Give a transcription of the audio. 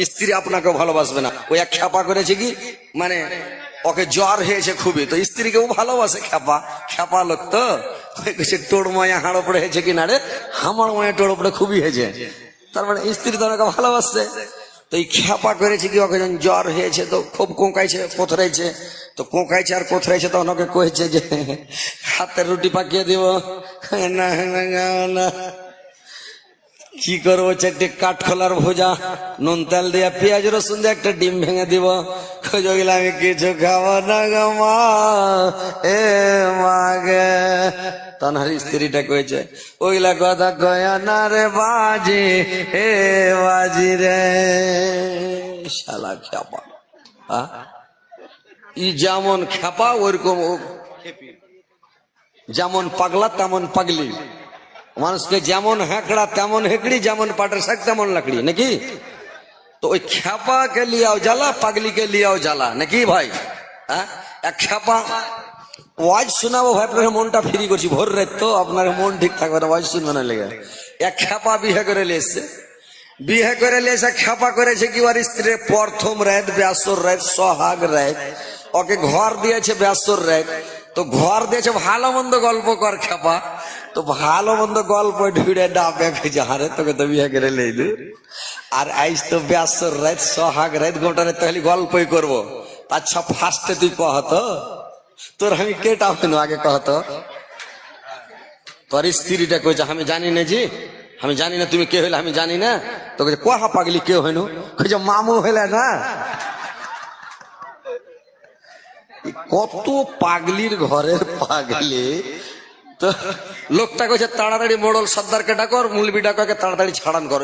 স্ত্রী আপনাকে ভালোবাসবে না। ওই এক খ্যাপা করেছে কি, মানে ওকে জ্বর হয়েছে খুবই, তো স্ত্রীকেও ভালোবাসে। খ্যাপা খ্যাপা লোক তো টোড় ময়া হাড় পড়ে হয়েছে কিনা রে, হামার ময়া টোড় পড়ে খুবই হয়েছে, তার মানে স্ত্রী তো ওনাকে ভালোবাসছে। তো এই খ্যাপা করেছে কি, ওকে যখন জ্বর হয়েছে তো খুব কোঁকাইছে কোথরাইছে, তো কোঁকাইছে আর কোথরাইছে, তখন ওকে কয়েছে যে হাতের রুটি পাকিয়ে দিব না না, কি করবো, চারটে কাঠখোলার ভোজা নুন তেল দিয়া পেঁয়াজ রসুন দিয়ে একটা ডিম ভেঙে দিব। খোঁজগিলা আমি কিছু খাবো না গো মা, এ মাগে। তখন স্ত্রীটা কয়েছে ওইলা কথা কয় না রে বাজি, এ বাজি রে শালা খ্যাপা। ই যেমন খ্যাপা ওইরকম যেমন পাগলা তেমন পাগলি, মানুষকে যেমন হেঁকড়া তেমন হেঁকড়ি, যেমন পাটের শাক তেমন লাকড়ি, নাকি? তো ওই খ্যাপা কে লিয়াও জ্বালা, পাগলি কে লিয়াও জ্বালা, নাকি ভাই? হ্যাঁ, এক খ্যাপা ওয়াজ শোনাবো ভাই, আপনার মনটা ফ্রি করছি ভোর রাত, তো আপনার মন ঠিক থাকবে না ওয়াজ শুনবে না লেগে। এক খ্যাপা বিয়ে করে লিয়েছে, বিয়ে করে লিয়েছে খ্যাপা করেছে কি, ওর স্ত্রী প্রথম রাত ব্যাসর রাত সোহাগ রাত ওকে ঘর দিয়েছে, ব্যাসর রাত তো ঘর দিয়েছে, ভালো মন্দ গল্প কর খ্যাপা, তো ভালো মন্দ গল্প ঢুড়ে ডাবে হারে তোকে তো বিয়ে করে লেইলু, আর আইস তো ব্যাসর রাত সোহাগ রাত গোটা রাত তাহলে গল্পই করবো। আচ্ছা ফার্স্টে তুই কহতো তোর আমি কেটা হইনু, আগে কহতো তোর স্ত্রীটা কইছে আমি জানি না জি, আমি জানি না তুমি কে হইলে, আমি জানি না। তো কহা পাগলি কে হইনু, কইছে মামু হইলে না। কত পাগলির ঘরের পাগলি। তো লোকটা কইছে তাড়াতাড়ি মোড়ল সর্দারকে ডাকর, মুলবি ডাককে তাড়াতাড়ি ছাড়ান কর।